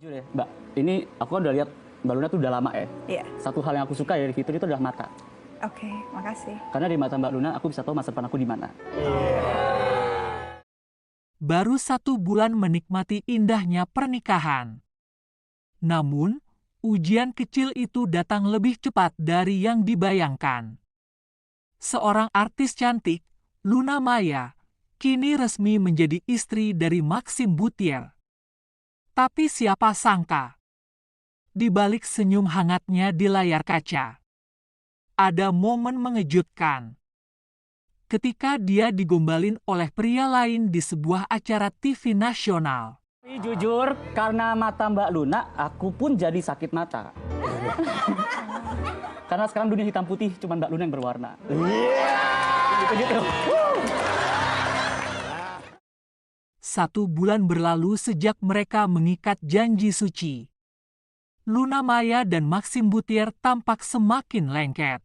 Jujur ya, Mbak, ini aku kan udah lihat Mbak Luna tuh udah lama ya. Iya. Satu hal yang aku suka dari fitur itu adalah mata. Oke, makasih. Karena di mata Mbak Luna, aku bisa tahu masa depan aku di mana. Baru 1 bulan menikmati indahnya pernikahan. Namun, ujian kecil itu datang lebih cepat dari yang dibayangkan. Seorang artis cantik, Luna Maya, kini resmi menjadi istri dari Maxim Buttier. Tapi siapa sangka, di balik senyum hangatnya di layar kaca, ada momen mengejutkan. Ketika dia digombalin oleh pria lain di sebuah acara TV nasional. Tapi jujur, karena mata Mbak Luna, aku pun jadi sakit mata. Karena sekarang dunia hitam putih, cuma Mbak Luna yang berwarna. Gitu. 1 bulan berlalu sejak mereka mengikat janji suci. Luna Maya dan Maxim Buttier tampak semakin lengket.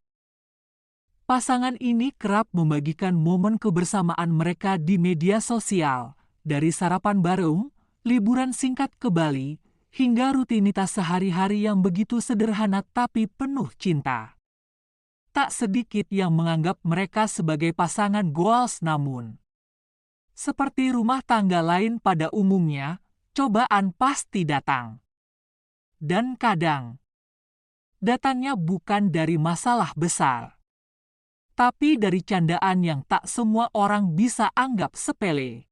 Pasangan ini kerap membagikan momen kebersamaan mereka di media sosial, dari sarapan bareng, liburan singkat ke Bali, hingga rutinitas sehari-hari yang begitu sederhana tapi penuh cinta. Tak sedikit yang menganggap mereka sebagai pasangan goals, namun seperti rumah tangga lain pada umumnya, cobaan pasti datang. Dan kadang, datangnya bukan dari masalah besar, tapi dari candaan yang tak semua orang bisa anggap sepele.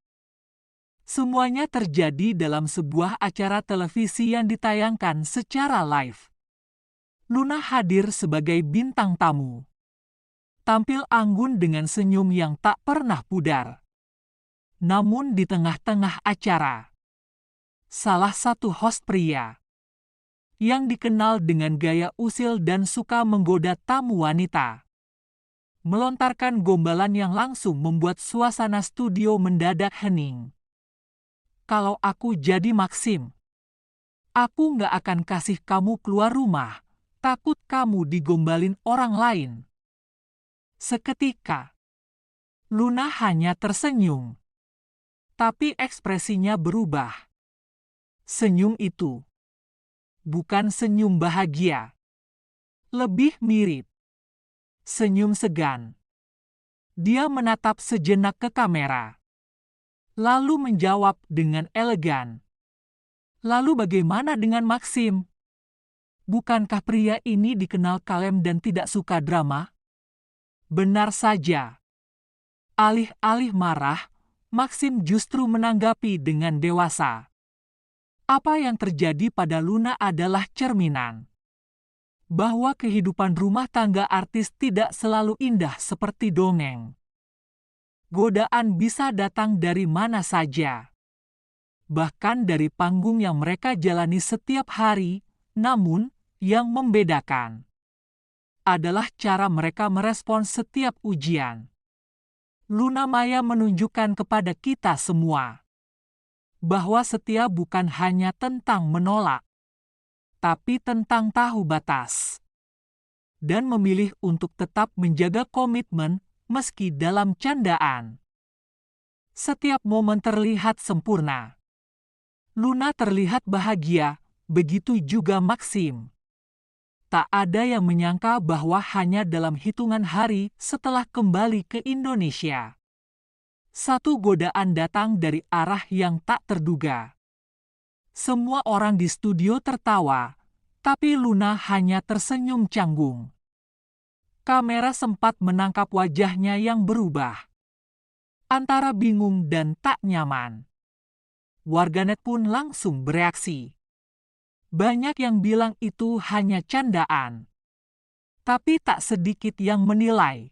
Semuanya terjadi dalam sebuah acara televisi yang ditayangkan secara live. Luna hadir sebagai bintang tamu. Tampil anggun dengan senyum yang tak pernah pudar. Namun di tengah-tengah acara, salah satu host pria yang dikenal dengan gaya usil dan suka menggoda tamu wanita melontarkan gombalan yang langsung membuat suasana studio mendadak hening. Kalau aku jadi Maxim, aku nggak akan kasih kamu keluar rumah, takut kamu digombalin orang lain. Seketika, Luna hanya tersenyum. Tapi ekspresinya berubah. Senyum itu bukan senyum bahagia. Lebih mirip senyum segan. Dia menatap sejenak ke kamera, lalu menjawab dengan elegan. Lalu bagaimana dengan Maxim? Bukankah pria ini dikenal kalem dan tidak suka drama? Benar saja. Alih-alih marah, Maxim justru menanggapi dengan dewasa. Apa yang terjadi pada Luna adalah cerminan bahwa kehidupan rumah tangga artis tidak selalu indah seperti dongeng. Godaan bisa datang dari mana saja, bahkan dari panggung yang mereka jalani setiap hari, namun yang membedakan adalah cara mereka merespons setiap ujian. Luna Maya menunjukkan kepada kita semua bahwa setia bukan hanya tentang menolak, tapi tentang tahu batas dan memilih untuk tetap menjaga komitmen meski dalam candaan. Setiap momen terlihat sempurna. Luna terlihat bahagia, begitu juga Maxim. Tak ada yang menyangka bahwa hanya dalam hitungan hari setelah kembali ke Indonesia, satu godaan datang dari arah yang tak terduga. Semua orang di studio tertawa, tapi Luna hanya tersenyum canggung. Kamera sempat menangkap wajahnya yang berubah, antara bingung dan tak nyaman. Warganet pun langsung bereaksi. Banyak yang bilang itu hanya candaan, tapi tak sedikit yang menilai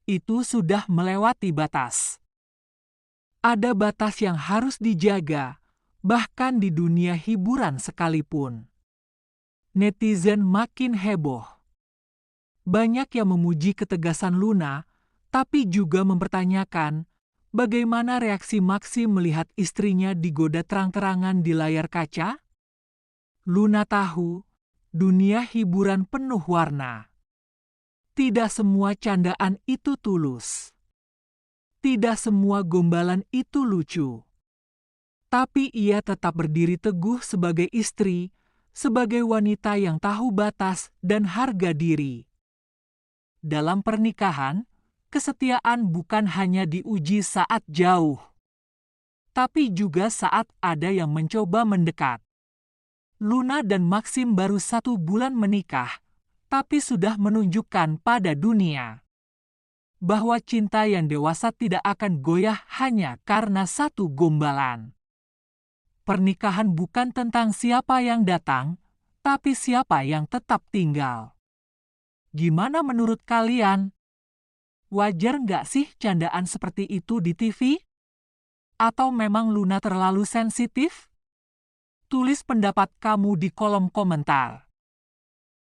itu sudah melewati batas. Ada batas yang harus dijaga, bahkan di dunia hiburan sekalipun. Netizen makin heboh. Banyak yang memuji ketegasan Luna, tapi juga mempertanyakan bagaimana reaksi Maxim melihat istrinya digoda terang-terangan di layar kaca. Luna tahu, dunia hiburan penuh warna. Tidak semua candaan itu tulus. Tidak semua gombalan itu lucu. Tapi ia tetap berdiri teguh sebagai istri, sebagai wanita yang tahu batas dan harga diri. Dalam pernikahan, kesetiaan bukan hanya diuji saat jauh, tapi juga saat ada yang mencoba mendekat. Luna dan Maxim baru 1 bulan menikah, tapi sudah menunjukkan pada dunia bahwa cinta yang dewasa tidak akan goyah hanya karena satu gombalan. Pernikahan bukan tentang siapa yang datang, tapi siapa yang tetap tinggal. Gimana menurut kalian? Wajar nggak sih candaan seperti itu di TV? Atau memang Luna terlalu sensitif? Tulis pendapat kamu di kolom komentar.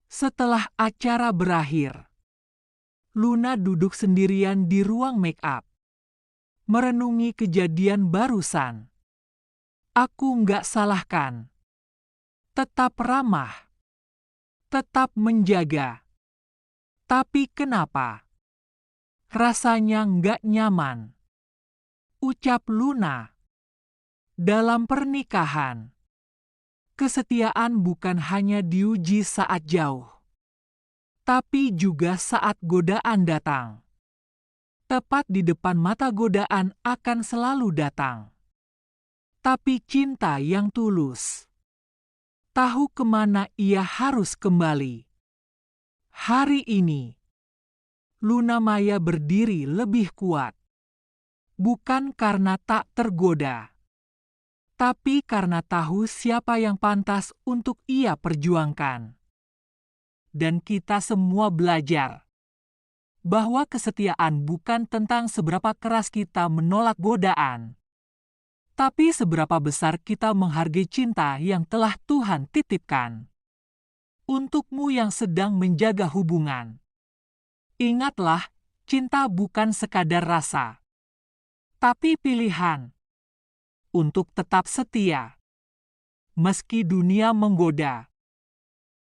Setelah acara berakhir, Luna duduk sendirian di ruang make up, merenungi kejadian barusan. Aku nggak salahkan. Tetap ramah. Tetap menjaga. Tapi kenapa? Rasanya nggak nyaman. Ucap Luna. Dalam pernikahan, kesetiaan bukan hanya diuji saat jauh, tapi juga saat godaan datang. Tepat di depan mata godaan akan selalu datang. Tapi cinta yang tulus, tahu kemana ia harus kembali. Hari ini, Luna Maya berdiri lebih kuat. Bukan karena tak tergoda, tapi karena tahu siapa yang pantas untuk ia perjuangkan. Dan kita semua belajar bahwa kesetiaan bukan tentang seberapa keras kita menolak godaan, tapi seberapa besar kita menghargai cinta yang telah Tuhan titipkan. Untukmu yang sedang menjaga hubungan, ingatlah, cinta bukan sekadar rasa, tapi pilihan untuk tetap setia. Meski dunia menggoda,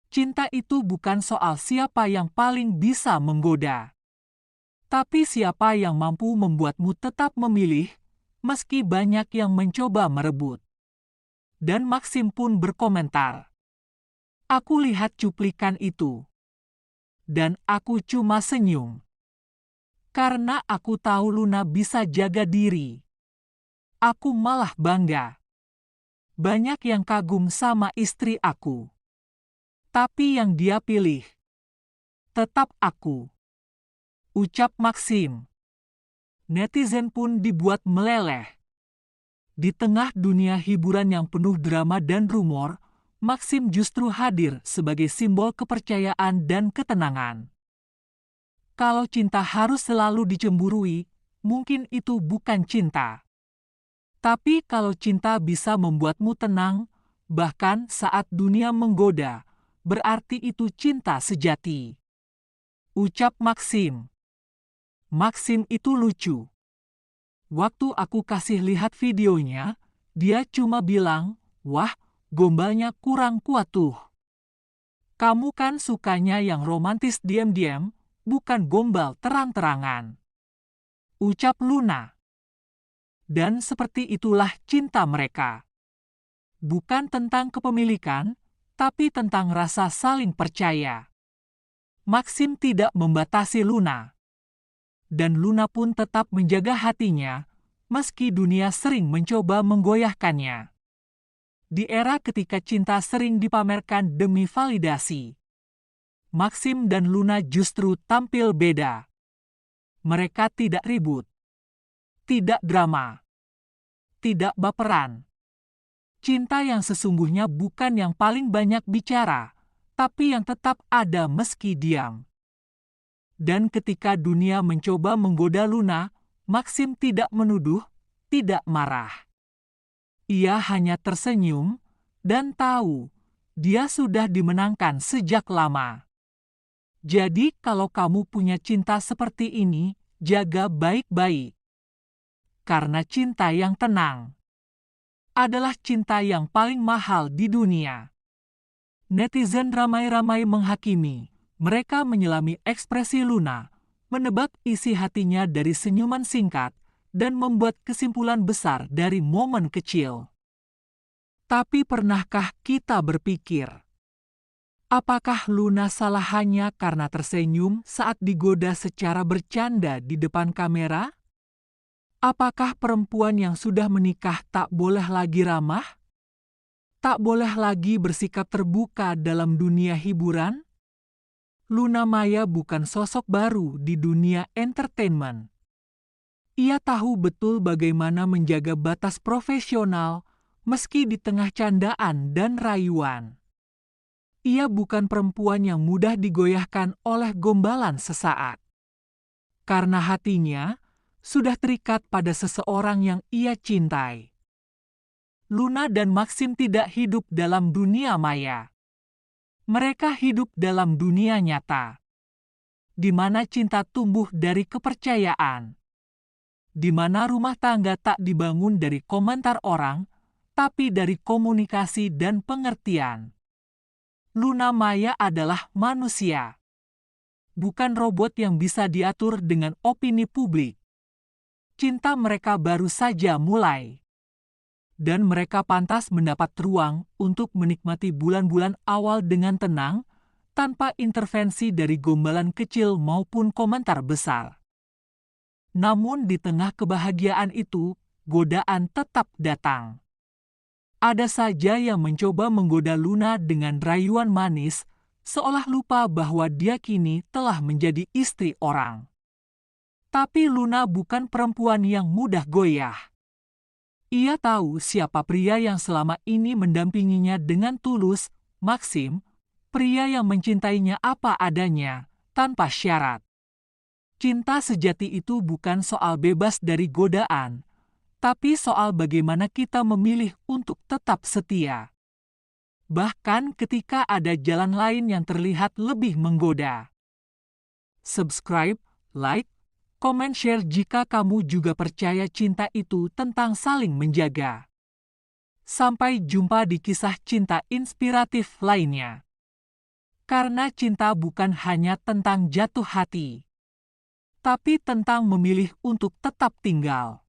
cinta itu bukan soal siapa yang paling bisa menggoda, tapi siapa yang mampu membuatmu tetap memilih, meski banyak yang mencoba merebut. Dan Maxim pun berkomentar, "Aku lihat cuplikan itu, dan aku cuma senyum. Karena aku tahu Luna bisa jaga diri. Aku malah bangga. Banyak yang kagum sama istri aku. Tapi yang dia pilih, tetap aku." Ucap Maxim. Netizen pun dibuat meleleh. Di tengah dunia hiburan yang penuh drama dan rumor, Maxim justru hadir sebagai simbol kepercayaan dan ketenangan. Kalau cinta harus selalu dicemburui, mungkin itu bukan cinta. Tapi kalau cinta bisa membuatmu tenang, bahkan saat dunia menggoda, berarti itu cinta sejati. Ucap Maxim. Maxim itu lucu. Waktu aku kasih lihat videonya, dia cuma bilang, "Wah, gombalnya kurang kuat tuh. Kamu kan sukanya yang romantis diam-diam, bukan gombal terang-terangan." Ucap Luna. Dan seperti itulah cinta mereka. Bukan tentang kepemilikan, tapi tentang rasa saling percaya. Maxim tidak membatasi Luna. Dan Luna pun tetap menjaga hatinya, meski dunia sering mencoba menggoyahkannya. Di era ketika cinta sering dipamerkan demi validasi, Maxim dan Luna justru tampil beda. Mereka tidak ribut, tidak drama, tidak baperan. Cinta yang sesungguhnya bukan yang paling banyak bicara, tapi yang tetap ada meski diam. Dan ketika dunia mencoba menggoda Luna, Maxim tidak menuduh, tidak marah. Ia hanya tersenyum dan tahu dia sudah dimenangkan sejak lama. Jadi kalau kamu punya cinta seperti ini, jaga baik-baik. Karena cinta yang tenang adalah cinta yang paling mahal di dunia. Netizen ramai-ramai menghakimi. Mereka menyelami ekspresi Luna, menebak isi hatinya dari senyuman singkat, dan membuat kesimpulan besar dari momen kecil. Tapi pernahkah kita berpikir, apakah Luna salah hanya karena tersenyum saat digoda secara bercanda di depan kamera? Apakah perempuan yang sudah menikah tak boleh lagi ramah? Tak boleh lagi bersikap terbuka dalam dunia hiburan? Luna Maya bukan sosok baru di dunia entertainment. Ia tahu betul bagaimana menjaga batas profesional meski di tengah candaan dan rayuan. Ia bukan perempuan yang mudah digoyahkan oleh gombalan sesaat. Karena hatinya sudah terikat pada seseorang yang ia cintai. Luna dan Maxim tidak hidup dalam dunia maya. Mereka hidup dalam dunia nyata, di mana cinta tumbuh dari kepercayaan, di mana rumah tangga tak dibangun dari komentar orang, tapi dari komunikasi dan pengertian. Luna Maya adalah manusia, bukan robot yang bisa diatur dengan opini publik. Cinta mereka baru saja mulai. Dan mereka pantas mendapat ruang untuk menikmati bulan-bulan awal dengan tenang, tanpa intervensi dari gombalan kecil maupun komentar besar. Namun di tengah kebahagiaan itu, godaan tetap datang. Ada saja yang mencoba menggoda Luna dengan rayuan manis, seolah lupa bahwa dia kini telah menjadi istri orang. Tapi Luna bukan perempuan yang mudah goyah. Ia tahu siapa pria yang selama ini mendampinginya dengan tulus, Maxim, pria yang mencintainya apa adanya, tanpa syarat. Cinta sejati itu bukan soal bebas dari godaan, tapi soal bagaimana kita memilih untuk tetap setia. Bahkan ketika ada jalan lain yang terlihat lebih menggoda. Subscribe, like, komen, share jika kamu juga percaya cinta itu tentang saling menjaga. Sampai jumpa di kisah cinta inspiratif lainnya. Karena cinta bukan hanya tentang jatuh hati, tapi tentang memilih untuk tetap tinggal.